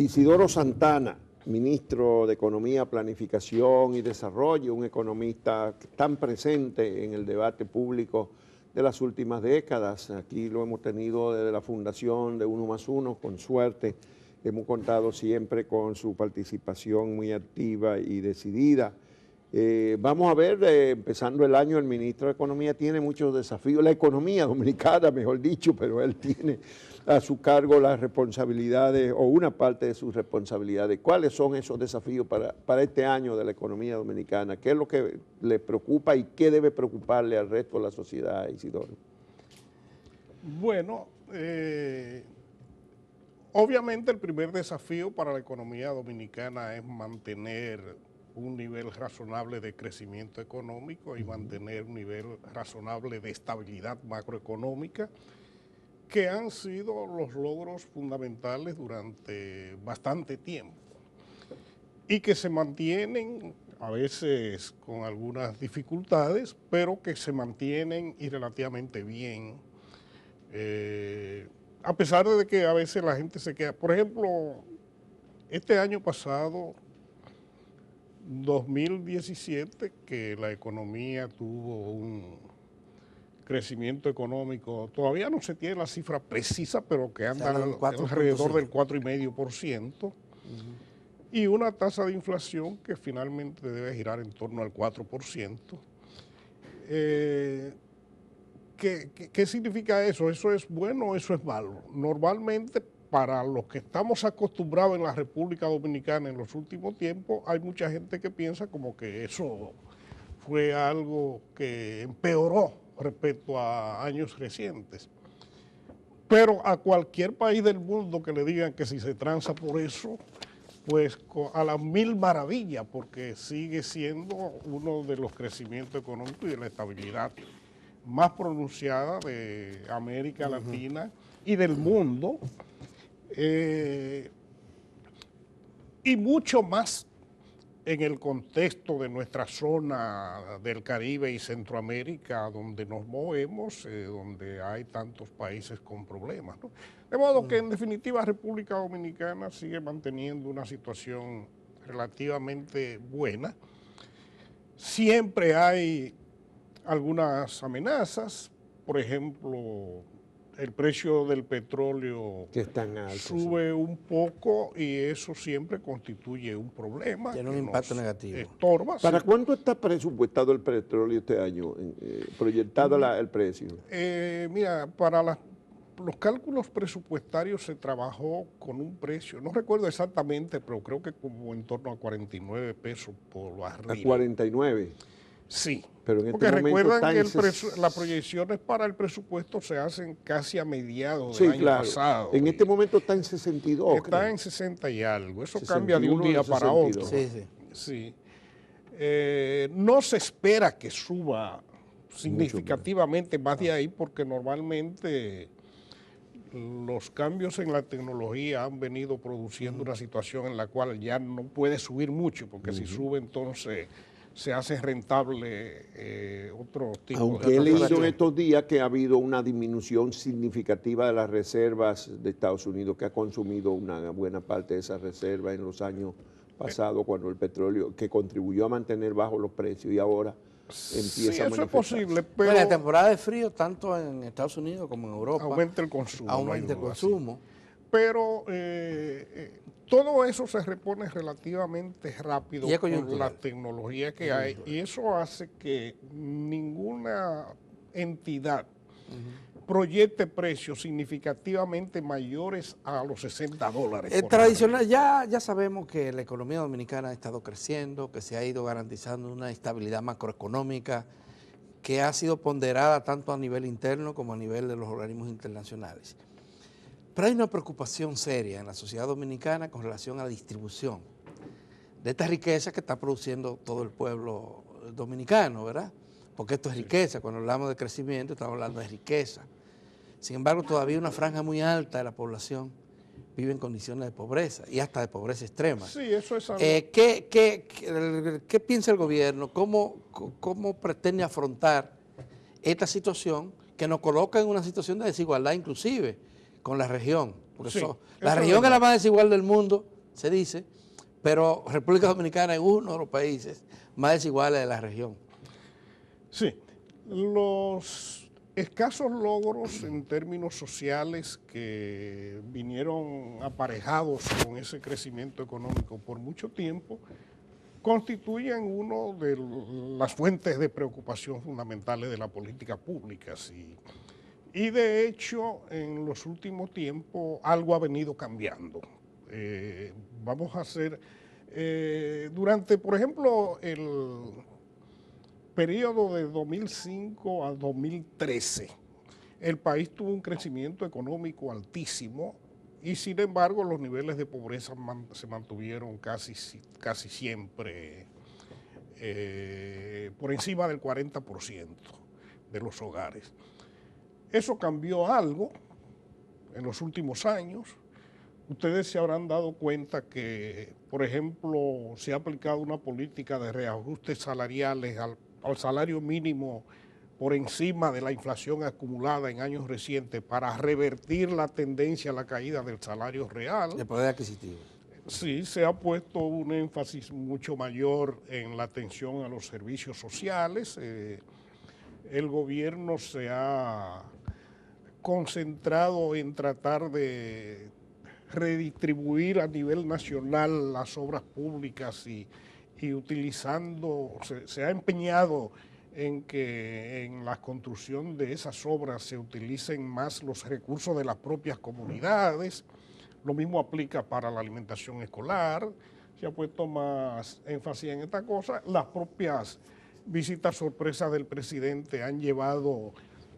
Isidoro Santana, ministro de Economía, Planificación y Desarrollo, un economista tan presente en el debate público de las últimas décadas. Aquí lo hemos tenido desde la fundación de Uno más Uno, con suerte. Hemos contado siempre con su participación muy activa y decidida. Vamos a ver, empezando el año, el ministro de Economía tiene muchos desafíos, la economía dominicana, mejor dicho, pero él tiene a su cargo las responsabilidades o una parte de sus responsabilidades. ¿Cuáles son esos desafíos para este año de la economía dominicana? ¿Qué es lo que le preocupa y qué debe preocuparle al resto de la sociedad, Isidoro? Bueno, obviamente el primer desafío para la economía dominicana es mantener un nivel razonable de crecimiento económico y mantener un nivel razonable de estabilidad macroeconómica, que han sido los logros fundamentales durante bastante tiempo y que se mantienen a veces con algunas dificultades, pero que se mantienen y relativamente bien, a pesar de que a veces la gente se queda. Por ejemplo, este año pasado, 2017, que la economía tuvo un crecimiento económico, todavía no se tiene la cifra precisa, pero que anda alrededor del 4,5%, y una tasa de inflación que finalmente debe girar en torno al 4%. ¿Qué significa eso? ¿Eso es bueno o eso es malo? Normalmente, para los que estamos acostumbrados en la República Dominicana en los últimos tiempos, hay mucha gente que piensa como que eso fue algo que empeoró respecto a años recientes. Pero a cualquier país del mundo que le digan que si se tranza por eso, pues a las mil maravillas, porque sigue siendo uno de los crecimientos económicos y de la estabilidad más pronunciada de América Latina y del mundo, y mucho más en el contexto de nuestra zona del Caribe y Centroamérica, donde nos movemos, donde hay tantos países con problemas, ¿no? De modo que, en definitiva, República Dominicana sigue manteniendo una situación relativamente buena. Siempre hay algunas amenazas, por ejemplo, el precio del petróleo que es tan alto, sube un poco y eso siempre constituye un problema. Tiene un impacto negativo. Estorba. ¿Para cuánto está presupuestado el petróleo este año, proyectado el precio? Mira, para los cálculos presupuestarios se trabajó con un precio, no recuerdo exactamente, pero creo que como en torno a 49 pesos por arriba. ¿A 49? Sí, pero en porque recuerdan que las proyecciones para el presupuesto se hacen casi a mediados del año pasado. En este momento está en 62. Está en 60 y algo, eso cambia de un día para otro. Sí. No se espera que suba significativamente más de ahí, porque normalmente los cambios en la tecnología han venido produciendo una situación en la cual ya no puede subir mucho, porque si sube entonces se hace rentable otro tipo de... Aunque he leído en estos días que ha habido una disminución significativa de las reservas de Estados Unidos, que ha consumido una buena parte de esas reservas en los años pasados, cuando el petróleo, que contribuyó a mantener bajos los precios, y ahora empieza a eso es posible, pero... En la temporada de frío, tanto en Estados Unidos como en Europa, aumenta el consumo. Aumenta el consumo. Pero todo eso se repone relativamente rápido con la tecnología que hay, y eso hace que ninguna entidad proyecte precios significativamente mayores a los $60. Tradicional, ya sabemos que la economía dominicana ha estado creciendo, que se ha ido garantizando una estabilidad macroeconómica que ha sido ponderada tanto a nivel interno como a nivel de los organismos internacionales. Pero hay una preocupación seria en la sociedad dominicana con relación a la distribución de esta riqueza que está produciendo todo el pueblo dominicano, ¿verdad? Porque esto es riqueza, cuando hablamos de crecimiento estamos hablando de riqueza. Sin embargo, todavía una franja muy alta de la población vive en condiciones de pobreza y hasta de pobreza extrema. Sí, eso es algo. ¿Qué piensa el gobierno? ¿Cómo pretende afrontar esta situación que nos coloca en una situación de desigualdad inclusive con la región? porque Sí, la eso región es es la verdad. más desigual del mundo, se dice, pero República Dominicana es uno de los países más desiguales de la región. Sí, los escasos logros en términos sociales que vinieron aparejados con ese crecimiento económico por mucho tiempo constituyen uno de las fuentes de preocupación fundamentales de la política pública. Sí. Y de hecho, en los últimos tiempos algo ha venido cambiando. Vamos a hacer, durante, por ejemplo, el periodo de 2005 a 2013, el país tuvo un crecimiento económico altísimo y sin embargo los niveles de pobreza se mantuvieron casi siempre por encima del 40% de los hogares. Eso cambió algo en los últimos años. Ustedes se habrán dado cuenta que, por ejemplo, se ha aplicado una política de reajustes salariales al salario mínimo por encima de la inflación acumulada en años recientes para revertir la tendencia a la caída del salario real. El poder adquisitivo. Sí, se ha puesto un énfasis mucho mayor en la atención a los servicios sociales. El gobierno se ha concentrado en tratar de redistribuir a nivel nacional las obras públicas y utilizando, se ha empeñado en que en la construcción de esas obras se utilicen más los recursos de las propias comunidades. Lo mismo aplica para la alimentación escolar, se ha puesto más énfasis en esta cosa. Las propias visitas sorpresas del presidente han llevado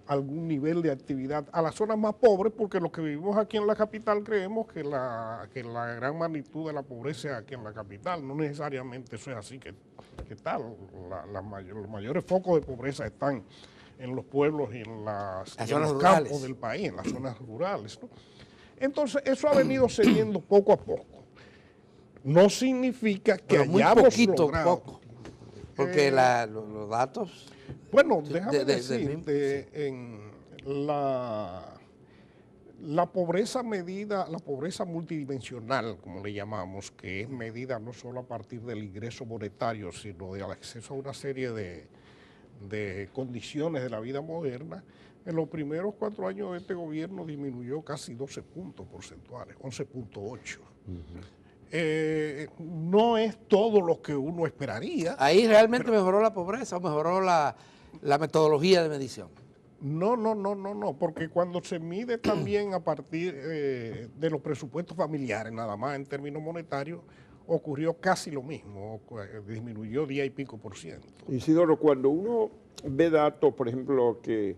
algún nivel de actividad a las zonas más pobres, porque los que vivimos aquí en la capital creemos que la gran magnitud de la pobreza es aquí en la capital. No necesariamente eso es así que tal. Los mayores focos de pobreza están en los pueblos y en los campos del país, en las zonas rurales, ¿no? Entonces, eso ha venido cediendo poco a poco. No significa que hayamos logrado. Poco, porque los datos... Bueno, déjame decirte, en la pobreza medida, la pobreza multidimensional, como le llamamos, que es medida no solo a partir del ingreso monetario, sino del acceso a una serie de condiciones de la vida moderna, en los primeros 4 años de este gobierno disminuyó casi 12 puntos porcentuales, 11.8. No es todo lo que uno esperaría. Ahí realmente mejoró la pobreza o mejoró la metodología de medición. No, porque cuando se mide también a partir de los presupuestos familiares, nada más en términos monetarios, ocurrió casi lo mismo, disminuyó 10 y pico %. Isidoro, cuando uno ve datos, por ejemplo, que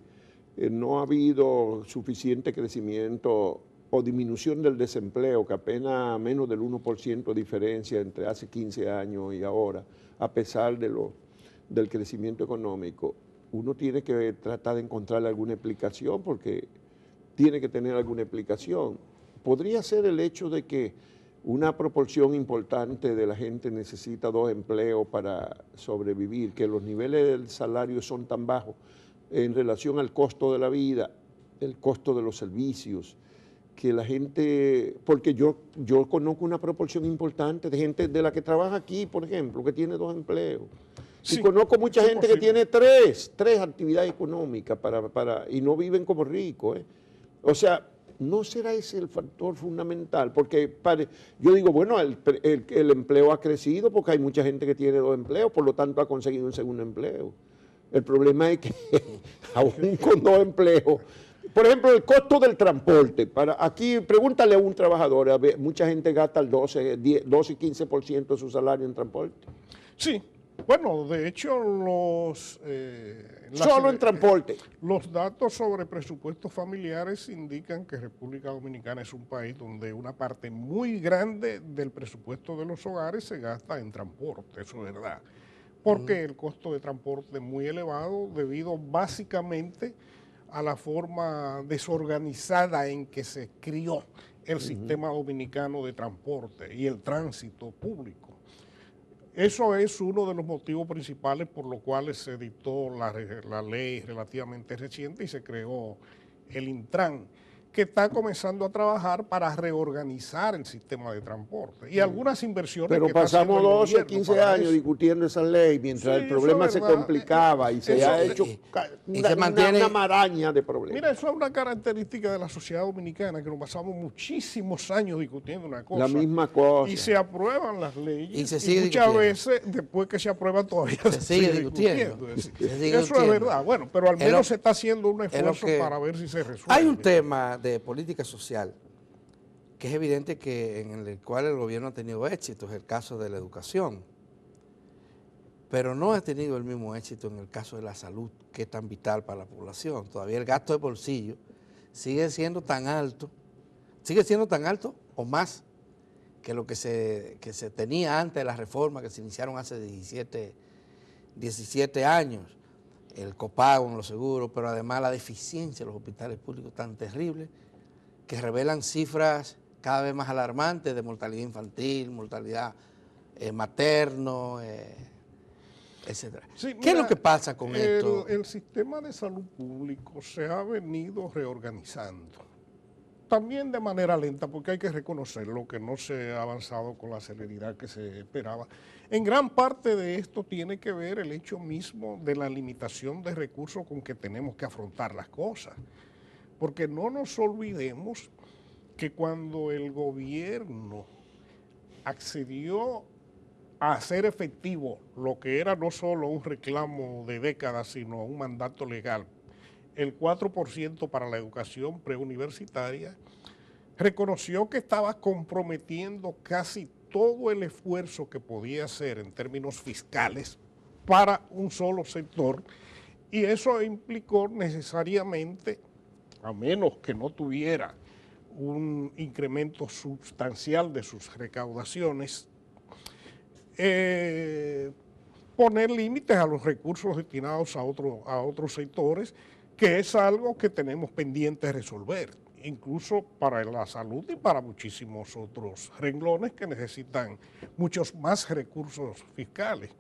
no ha habido suficiente crecimiento o disminución del desempleo, que apenas menos del 1% de diferencia entre hace 15 años y ahora, a pesar del crecimiento económico, uno tiene que tratar de encontrar alguna explicación, porque tiene que tener alguna explicación. Podría ser el hecho de que una proporción importante de la gente necesita 2 empleos para sobrevivir, que los niveles del salario son tan bajos en relación al costo de la vida, el costo de los servicios, que la gente, porque yo conozco una proporción importante de gente de la que trabaja aquí, por ejemplo, que tiene 2 empleos. Sí, y conozco mucha gente que tiene tres actividades económicas y no viven como ricos. O sea, ¿no será ese el factor fundamental? Porque yo digo, bueno, el empleo ha crecido porque hay mucha gente que tiene 2 empleos, por lo tanto ha conseguido un segundo empleo. El problema es que aún con 2 empleos, por ejemplo, el costo del transporte. Aquí, pregúntale a un trabajador, mucha gente gasta el 12 y 15% de su salario en transporte. Sí. Bueno, de hecho, solo en transporte. Los datos sobre presupuestos familiares indican que República Dominicana es un país donde una parte muy grande del presupuesto de los hogares se gasta en transporte, eso es verdad. Porque el costo de transporte es muy elevado debido básicamente a la forma desorganizada en que se crió el sistema dominicano de transporte y el tránsito público. Eso es uno de los motivos principales por los cuales se dictó la ley relativamente reciente y se creó el Intran, que está comenzando a trabajar para reorganizar el sistema de transporte y algunas inversiones Pero que está haciendo pasamos el 12, gobierno 15 para años eso. discutiendo esa ley mientras Sí, el problema eso se es verdad. complicaba y se Eso- ha hecho y se mantiene- una maraña de problemas. Mira, eso es una característica de la sociedad dominicana, que nos pasamos muchísimos años discutiendo una cosa. La misma cosa. Y se aprueban las leyes. Y se sigue muchas discutiendo. veces, después que se aprueban, todavía Se sigue discutiendo. Es decir, Se sigue eso discutiendo. es verdad. Bueno, pero al Es lo- menos se está haciendo un es lo esfuerzo que- para ver si se resuelve. Hay un tema de política social que es evidente que en el cual el gobierno ha tenido éxito, es el caso de la educación, pero no ha tenido el mismo éxito en el caso de la salud, que es tan vital para la población. Todavía el gasto de bolsillo sigue siendo tan alto o más que lo que se tenía antes de las reformas que se iniciaron hace 17 años, el copago en los seguros, pero además la deficiencia de los hospitales públicos tan terrible que revelan cifras cada vez más alarmantes de mortalidad infantil, mortalidad materno, etcétera. Sí, ¿Qué es mira, lo que pasa con esto? El sistema de salud público se ha venido reorganizando. También de manera lenta, porque hay que reconocerlo, que no se ha avanzado con la celeridad que se esperaba. En gran parte de esto tiene que ver el hecho mismo de la limitación de recursos con que tenemos que afrontar las cosas. Porque no nos olvidemos que cuando el gobierno accedió a hacer efectivo lo que era no solo un reclamo de décadas, sino un mandato legal, el 4% para la educación preuniversitaria, reconoció que estaba comprometiendo casi todo el esfuerzo que podía hacer en términos fiscales para un solo sector, y eso implicó necesariamente, a menos que no tuviera un incremento sustancial de sus recaudaciones, poner límites a los recursos destinados a otros sectores, que es algo que tenemos pendiente de resolver, incluso para la salud y para muchísimos otros renglones que necesitan muchos más recursos fiscales.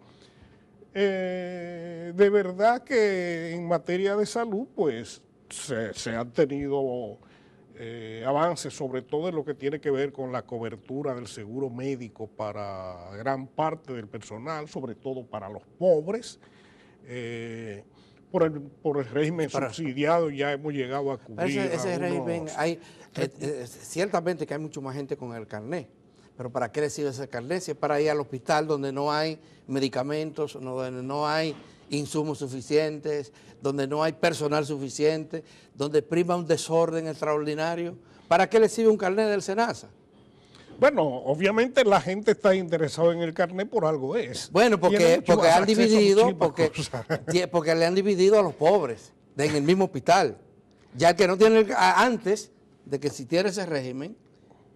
De verdad que en materia de salud, pues se han tenido avances, sobre todo en lo que tiene que ver con la cobertura del seguro médico para gran parte del personal, sobre todo para los pobres. Por el régimen subsidiado ya hemos llegado a cubrir Ese régimen, ciertamente que hay mucho más gente con el carnet, pero ¿para qué le sirve ese carnet? Si es para ir al hospital donde no hay medicamentos, donde no hay insumos suficientes, donde no hay personal suficiente, donde prima un desorden extraordinario. ¿Para qué le sirve un carnet del SENASA? Bueno, obviamente la gente está interesada en el carnet por algo es. Bueno, porque han dividido, porque le han dividido a los pobres en el mismo hospital. Ya el que no tiene, antes de que existiera ese régimen,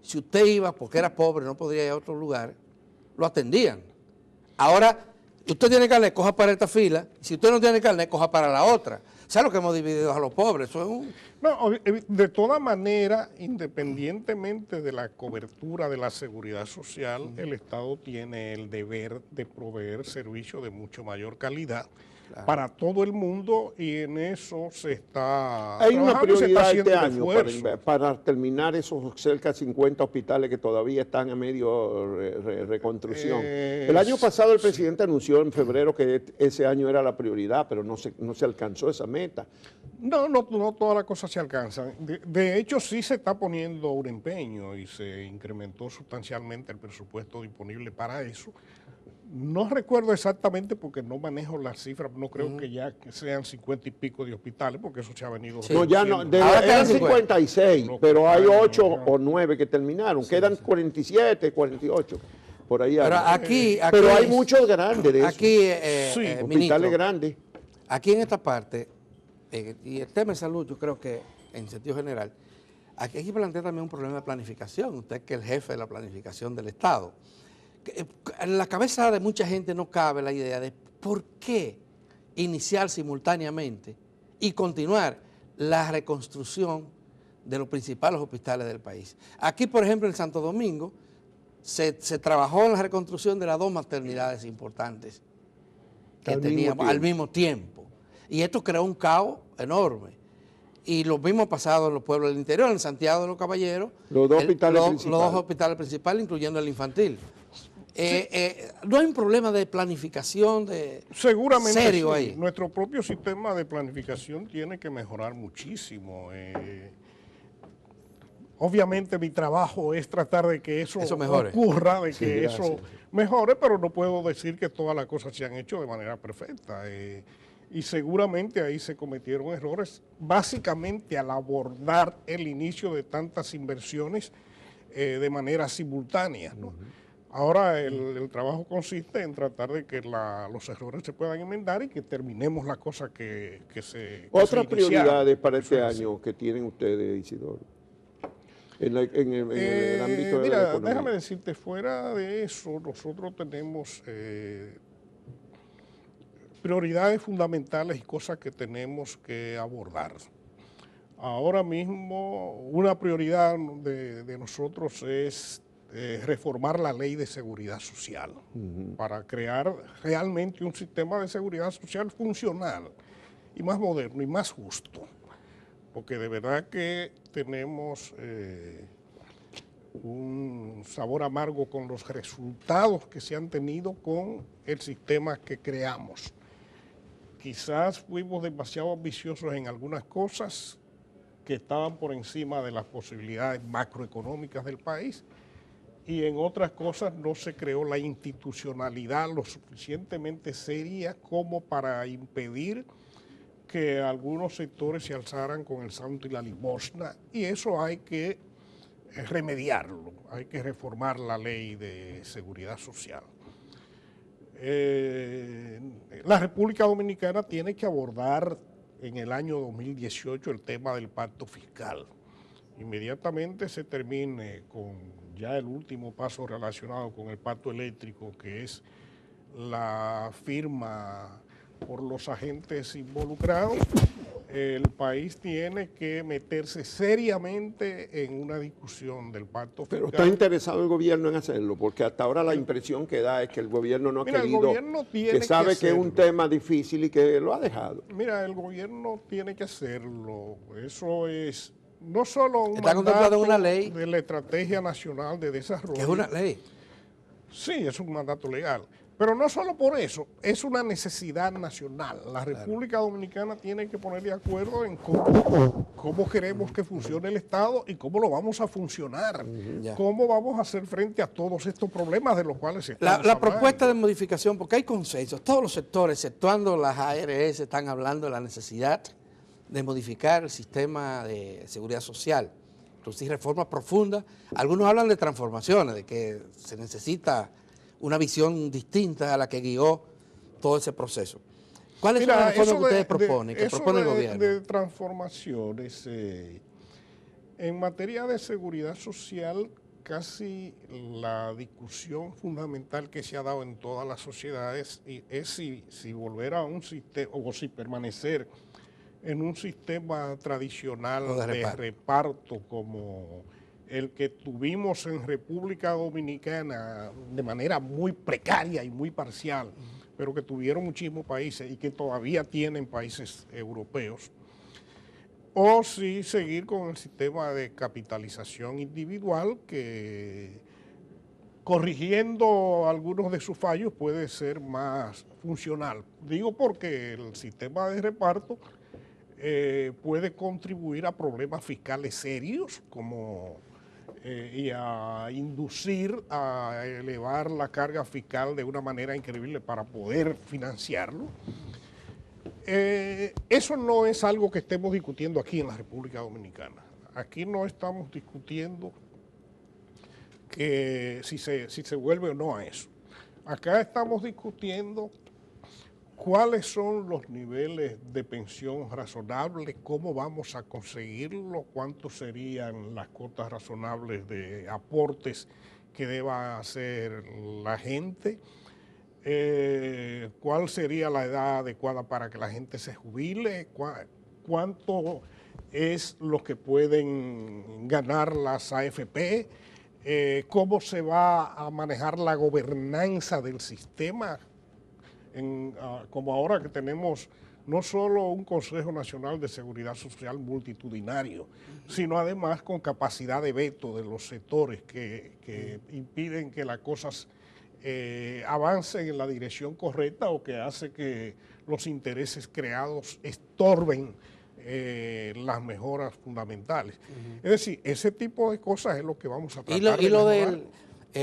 si usted iba porque era pobre, no podría ir a otro lugar, lo atendían. Ahora, usted tiene carnet, coja para esta fila, si usted no tiene carnet, coja para la otra. ¿Sabes lo que hemos dividido a los pobres? Eso es un... No, de toda manera, independientemente de la cobertura de la seguridad social, el Estado tiene el deber de proveer servicios de mucho mayor calidad para todo el mundo, y en eso se está Hay una prioridad este haciendo año para terminar esos cerca de 50 hospitales que todavía están a medio reconstrucción. El año pasado el presidente anunció en febrero que ese año era la prioridad, pero no se alcanzó esa meta. No todas las cosas se alcanzan. De hecho, sí se está poniendo un empeño y se incrementó sustancialmente el presupuesto disponible para eso. No recuerdo exactamente porque no manejo las cifras, no creo que ya sean 50 y pico de hospitales, porque eso se ha venido... Sí. No, ya no, eran 56, pero hay 8 o 9 que terminaron, sí, quedan 47, 48, por ahí. Pero aquí pero hay muchos grandes de aquí, hospitales ministro, grandes. Aquí en esta parte, y el tema de salud, yo creo que en sentido general, aquí hay que plantear también un problema de planificación, usted que es el jefe de la planificación del Estado. En la cabeza de mucha gente no cabe la idea de por qué iniciar simultáneamente y continuar la reconstrucción de los principales hospitales del país. Aquí, por ejemplo, en Santo Domingo, se trabajó en la reconstrucción de las 2 maternidades importantes que teníamos al mismo tiempo. Y esto creó un caos enorme. Y lo mismo pasado en los pueblos del interior, en Santiago de los Caballeros. Los dos hospitales principales. Los dos hospitales principales, incluyendo el infantil. No hay un problema de planificación seguramente serio sí. ahí. Nuestro propio sistema de planificación tiene que mejorar muchísimo. Obviamente mi trabajo es tratar de que eso ocurra, de que eso mejore, pero no puedo decir que todas las cosas se han hecho de manera perfecta. Y seguramente ahí se cometieron errores, básicamente al abordar el inicio de tantas inversiones de manera simultánea, ¿no? Ahora el trabajo consiste en tratar de que los errores se puedan enmendar y que terminemos la cosa que se Otras prioridades para este año que tienen ustedes, Isidoro, en el ámbito de la economía. Déjame decirte, fuera de eso, nosotros tenemos prioridades fundamentales y cosas que tenemos que abordar. Ahora mismo, una prioridad de nosotros es reformar la ley de seguridad social para crear realmente un sistema de seguridad social funcional y más moderno y más justo, porque de verdad que tenemos un sabor amargo con los resultados que se han tenido con el sistema que creamos. Quizás fuimos demasiado ambiciosos en algunas cosas que estaban por encima de las posibilidades macroeconómicas del país, y en otras cosas no se creó la institucionalidad lo suficientemente seria como para impedir que algunos sectores se alzaran con el santo y la limosna, y eso hay que remediarlo, hay que reformar la ley de seguridad social. La República Dominicana tiene que abordar en el año 2018 el tema del pacto fiscal. Inmediatamente se termine con ya el último paso relacionado con el pacto eléctrico, que es la firma por los agentes involucrados, el país tiene que meterse seriamente en una discusión del pacto fiscal. Pero ¿está interesado el gobierno en hacerlo? Porque hasta ahora la impresión que da es que el gobierno no ha querido, que sabe que es un tema difícil y que lo ha dejado. Mira, el gobierno tiene que hacerlo. Eso es no solo un mandato una ley de la Estrategia Nacional de Desarrollo. Que es una ley. Sí, es un mandato legal. Pero no solo por eso, es una necesidad nacional. La República Dominicana tiene que poner de acuerdo en cómo queremos que funcione el Estado y cómo lo vamos a funcionar, cómo vamos a hacer frente a todos estos problemas de los cuales se están La propuesta de modificación, porque hay consenso, todos los sectores, exceptuando las ARS, están hablando de la necesidad de modificar el sistema de seguridad social, introducir reformas profundas. Algunos hablan de transformaciones, de que se necesita una visión distinta a la que guió todo ese proceso. ¿Cuáles son las reformas que ustedes proponen, que propone el gobierno? De transformaciones, en materia de seguridad social, casi la discusión fundamental que se ha dado en todas las sociedades es si volver a un sistema, o si permanecer en un sistema tradicional de reparto como el que tuvimos en República Dominicana de manera muy precaria y muy parcial, pero que tuvieron muchísimos países y que todavía tienen países europeos, o si seguir con el sistema de capitalización individual que, corrigiendo algunos de sus fallos, puede ser más funcional. Digo porque el sistema de reparto puede contribuir a problemas fiscales serios como y a inducir a elevar la carga fiscal de una manera increíble para poder financiarlo. Eso no es algo que estemos discutiendo aquí en la República Dominicana. Aquí no estamos discutiendo que si se vuelve o no a eso. Acá estamos discutiendo cuáles son los niveles de pensión razonables, cómo vamos a conseguirlo, cuántos serían las cuotas razonables de aportes que deba hacer la gente, cuál sería la edad adecuada para que la gente se jubile, cuánto es lo que pueden ganar las AFP, cómo se va a manejar la gobernanza del sistema, como ahora que tenemos no solo un Consejo Nacional de Seguridad Social multitudinario, sino además con capacidad de veto de los sectores que impiden que las cosas avancen en la dirección correcta o que hace que los intereses creados estorben las mejoras fundamentales. Es decir, ese tipo de cosas es lo que vamos a tratar Y lo de del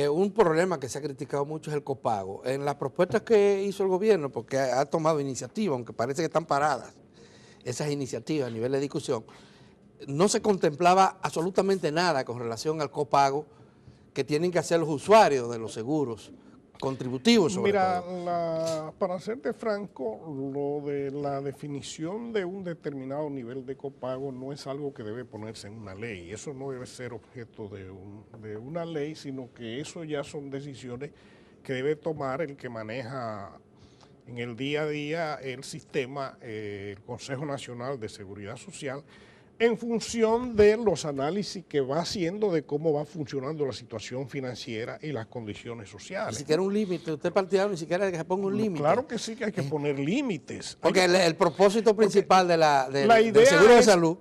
un problema que se ha criticado mucho es el copago. En las propuestas que hizo el gobierno, porque ha tomado iniciativas, aunque parece que están paradas esas iniciativas a nivel de discusión, no se contemplaba absolutamente nada con relación al copago que tienen que hacer los usuarios de los seguros contributivos sobre todo. Mira, para serte franco, lo de la definición de un determinado nivel de copago no es algo que debe ponerse en una ley. Eso no debe ser objeto de una ley, sino que eso ya son decisiones que debe tomar el que maneja en el día a día el sistema, el Consejo Nacional de Seguridad Social, en función de los análisis que va haciendo de cómo va funcionando la situación financiera y las condiciones sociales. Ni siquiera un límite, usted partidario ni siquiera que se ponga un límite. Claro que sí que hay que poner límites. Porque el propósito principal del idea seguro de salud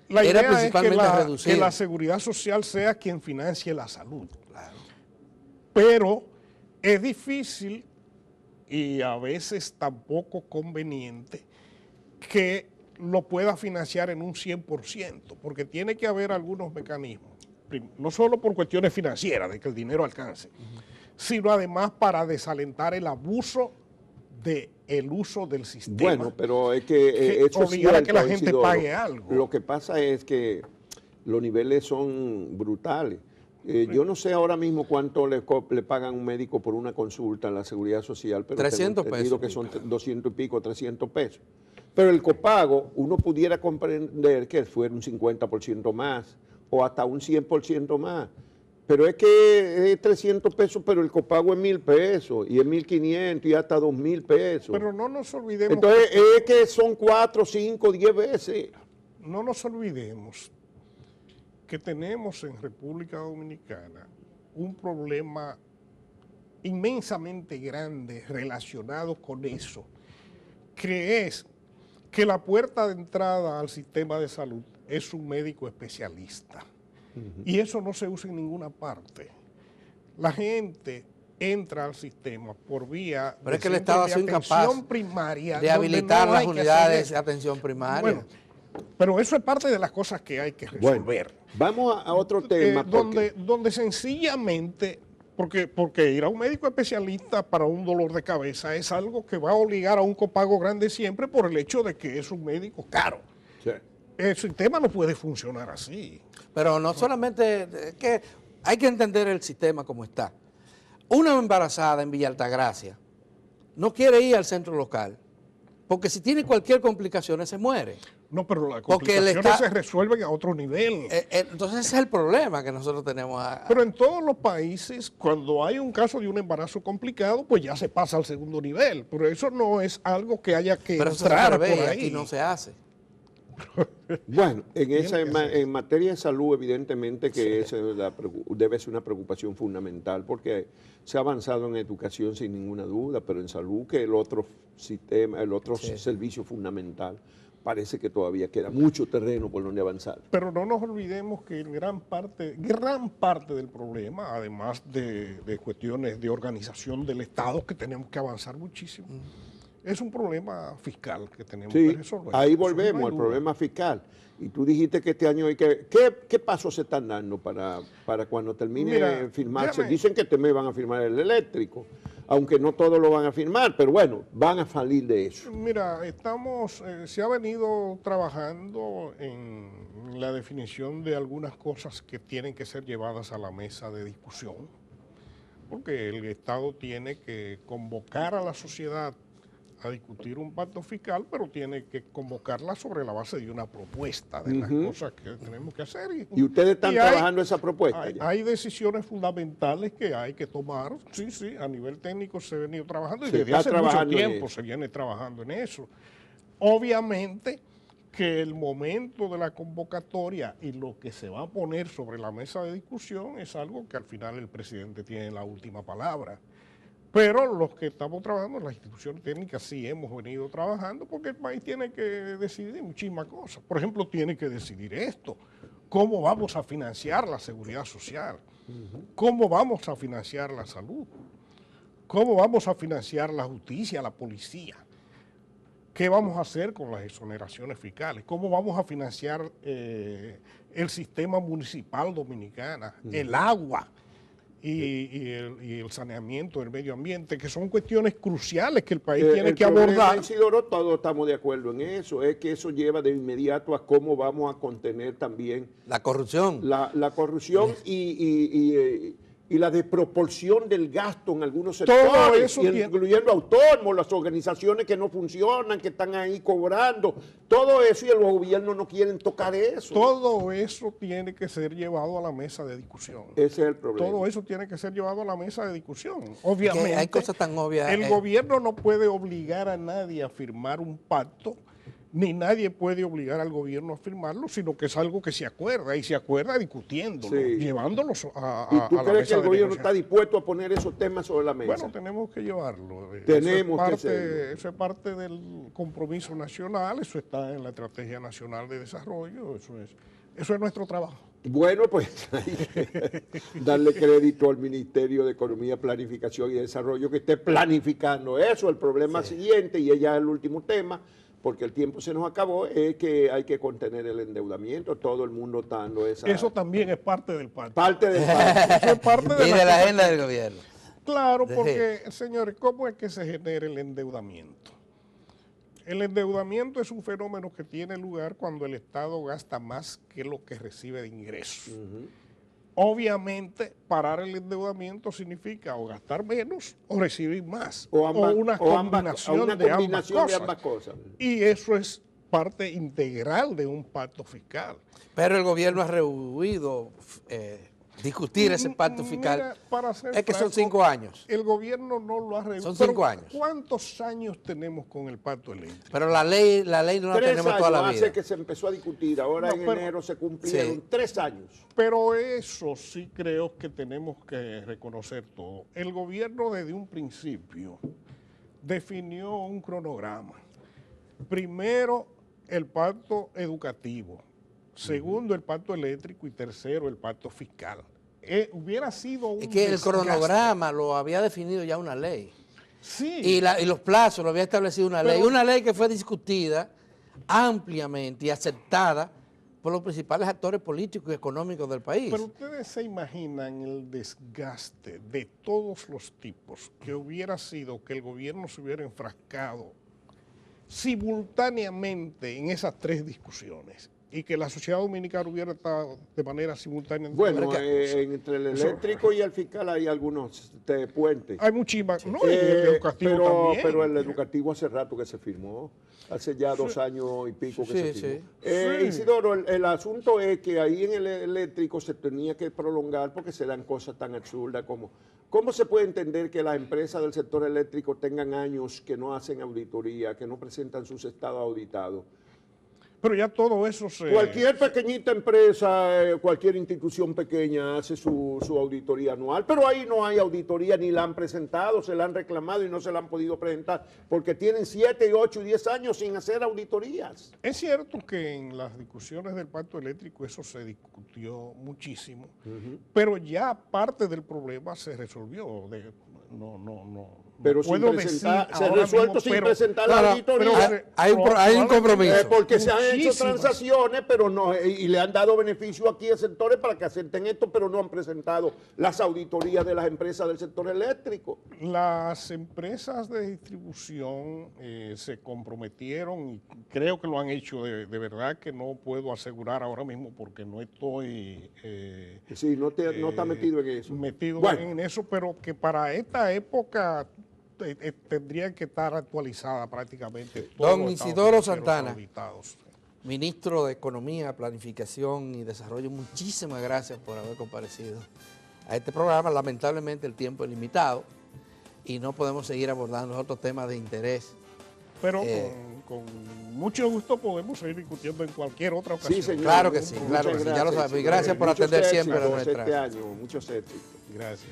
era principalmente reducir. Que la seguridad social sea quien financie la salud. Claro. Pero es difícil y a veces tampoco conveniente que lo pueda financiar en un 100%, porque tiene que haber algunos mecanismos, no solo por cuestiones financieras, de que el dinero alcance, sino además para desalentar el abuso del uso del sistema. Bueno, pero es que eso obligar a que la gente Isidoro, pague algo. Lo que pasa es que los niveles son brutales. Yo no sé ahora mismo cuánto le pagan a un médico por una consulta en la Seguridad Social, pero 300 tengo entendido pesos. que son 200 y pico, 300 pesos. Pero el copago, uno pudiera comprender que fuera un 50% más o hasta un 100% más. Pero es que es 300 pesos, pero el copago es 1.000 pesos y es 1.500 y hasta 2.000 pesos. Pero no nos olvidemos. Entonces es que son 4, 5, 10 veces. No nos olvidemos que tenemos en República Dominicana un problema inmensamente grande relacionado con eso, que es que la puerta de entrada al sistema de salud es un médico especialista. Y eso no se usa en ninguna parte. La gente entra al sistema por vía pero es que el Estado ha sido incapaz primaria, de habilitar no las unidades de atención primaria. Bueno, pero eso es parte de las cosas que hay que resolver. Bueno, vamos a otro tema. Donde sencillamente, porque ir a un médico especialista para un dolor de cabeza es algo que va a obligar a un copago grande siempre por el hecho de que es un médico caro. Sí. El sistema no puede funcionar así. Pero no solamente, es que hay que entender el sistema como está. Una embarazada en Villa Altagracia no quiere ir al centro local, porque si tiene cualquier complicación se muere. No, pero las complicaciones se resuelven a otro nivel. Entonces ese es el problema que nosotros tenemos. Pero en todos los países, cuando hay un caso de un embarazo complicado, pues ya se pasa al segundo nivel. Pero eso no es algo que haya que pero eso entrar se prevé, por ahí. aquí no se hace. Bueno, en materia de salud, evidentemente que Sí. debe ser una preocupación fundamental, porque se ha avanzado en educación sin ninguna duda, pero en salud, que el otro sistema, el otro Sí. servicio fundamental, parece que todavía queda mucho terreno por donde avanzar. Pero no nos olvidemos que gran parte del problema, además de cuestiones de organización del Estado, que tenemos que avanzar muchísimo, es un problema fiscal que tenemos que Sí, resolver. ahí Eso no volvemos hay al duda. problema fiscal. Y tú dijiste que este año hay que... ¿Qué pasos se están dando para cuando termine Mira, firmarse? déjame- Dicen que este mes van a firmar el eléctrico, aunque no todos lo van a firmar, pero bueno, van a salir de eso. Mira, se ha venido trabajando en la definición de algunas cosas que tienen que ser llevadas a la mesa de discusión, porque el Estado tiene que convocar a la sociedad a discutir un pacto fiscal, pero tiene que convocarla sobre la base de una propuesta de las cosas que tenemos que hacer. Y ustedes están hay- trabajando esa propuesta ya. Hay decisiones fundamentales que hay que tomar. Sí, a nivel técnico se ha venido trabajando y Se desde está hace mucho trabajando en tiempo eso. se viene trabajando en eso. Obviamente que el momento de la convocatoria y lo que se va a poner sobre la mesa de discusión es algo que al final el presidente tiene la última palabra. Pero los que estamos trabajando en las instituciones técnicas sí hemos venido trabajando porque el país tiene que decidir muchísimas cosas. Por ejemplo, tiene que decidir esto. ¿Cómo vamos a financiar la seguridad social? ¿Cómo vamos a financiar la salud? ¿Cómo vamos a financiar la justicia, la policía? ¿Qué vamos a hacer con las exoneraciones fiscales? ¿Cómo vamos a financiar el sistema municipal dominicano, el agua y el saneamiento del medio ambiente, que son cuestiones cruciales que el país tiene que abordar? Isidoro, todos estamos de acuerdo en eso, es que eso lleva de inmediato a cómo vamos a contener también la corrupción. La corrupción y la desproporción del gasto en algunos sectores, incluyendo autónomos, las organizaciones que no funcionan, que están ahí cobrando, todo eso, y los gobiernos no quieren tocar eso. Todo eso tiene que ser llevado a la mesa de discusión. Ese es el problema. Todo eso tiene que ser llevado a la mesa de discusión. Obviamente, hay cosas tan obvias. El gobierno no puede obligar a nadie a firmar un pacto, ni nadie puede obligar al gobierno a firmarlo, sino que es algo que se acuerda, y se acuerda discutiéndolo, llevándolos a la mesa. ¿Y tú crees que el gobierno está dispuesto a poner esos temas sobre la mesa? Bueno, tenemos que llevarlo. Tenemos que hacerlo. Eso es parte del compromiso nacional, eso está en la Estrategia Nacional de Desarrollo, eso es nuestro trabajo. Bueno, pues hay que darle crédito al Ministerio de Economía, Planificación y Desarrollo que esté planificando eso. El problema siguiente, y ya es el último tema, porque el tiempo se nos acabó, es que hay que contener el endeudamiento. Todo el mundo está dando esa... Eso también es parte del pacto. Parte del pacto. Eso es parte de y de la agenda del gobierno. Claro, porque, señores, ¿cómo es que se genera el endeudamiento? El endeudamiento es un fenómeno que tiene lugar cuando el Estado gasta más que lo que recibe de ingresos. Obviamente, parar el endeudamiento significa o gastar menos o recibir más, o una combinación de ambas cosas. Y eso es parte integral de un pacto fiscal. Pero el gobierno ha rehuido discutir ese pacto fiscal. Mira, para ser es que franco, son 5 años. El gobierno no lo ha rehuido. Son 5 años. ¿Cuántos años tenemos con el pacto eléctrico? Pero la ley no la tenemos toda la vida. 3 años hace que se empezó a discutir, ahora en enero se cumplieron 3 años. Pero eso sí creo que tenemos que reconocer todo. El gobierno desde un principio definió un cronograma. Primero, el pacto educativo. Segundo, el pacto eléctrico, y tercero, el pacto fiscal. Hubiera sido un que el desgaste. cronograma lo había definido ya una ley. Sí. Y los plazos lo había establecido una ley. Una ley que fue discutida ampliamente y aceptada por los principales actores políticos y económicos del país. Pero ustedes se imaginan el desgaste de todos los tipos que hubiera sido que el gobierno se hubiera enfrascado simultáneamente en esas 3 discusiones y que la sociedad dominicana hubiera estado de manera simultánea. Bueno, entre el eléctrico y el fiscal hay algunos puentes. Hay muchísimas, ¿no? Y el educativo también. Pero el educativo hace rato que se firmó, hace ya 2 años y pico que se firmó. Isidoro, el asunto es que ahí en el eléctrico se tenía que prolongar porque se dan cosas tan absurdas como... ¿Cómo se puede entender que las empresas del sector eléctrico tengan años que no hacen auditoría, que no presentan sus estados auditados? Pero ya todo eso se... Cualquier pequeñita empresa, cualquier institución pequeña hace su auditoría anual, pero ahí no hay auditoría, ni la han presentado, se la han reclamado y no se la han podido presentar, porque tienen 7, 8 y 10 años sin hacer auditorías. Es cierto que en las discusiones del pacto eléctrico eso se discutió muchísimo, pero ya parte del problema se resolvió. Pero puedo presentar, se ha resuelto sin presentar la auditoría. Hay un compromiso. Porque se han hecho transacciones, pero no, y le han dado beneficio aquí a sectores para que acepten esto, pero no han presentado las auditorías de las empresas del sector eléctrico. Las empresas de distribución se comprometieron y creo que lo han hecho de verdad, que no puedo asegurar ahora mismo porque no estoy... sí, no está metido en eso. En eso, pero que para esta época tendría que estar actualizada prácticamente. Don Isidoro Santana, ministro de Economía, Planificación y Desarrollo, muchísimas gracias por haber comparecido a este programa. Lamentablemente el tiempo es limitado y no podemos seguir abordando otros temas de interés. Pero con mucho gusto podemos seguir discutiendo en cualquier otra ocasión. Sí, señor. Claro que sí, claro que sí, ya lo sabemos. Y gracias por atender siempre a nuestra... Este año, muchos éxitos. Gracias.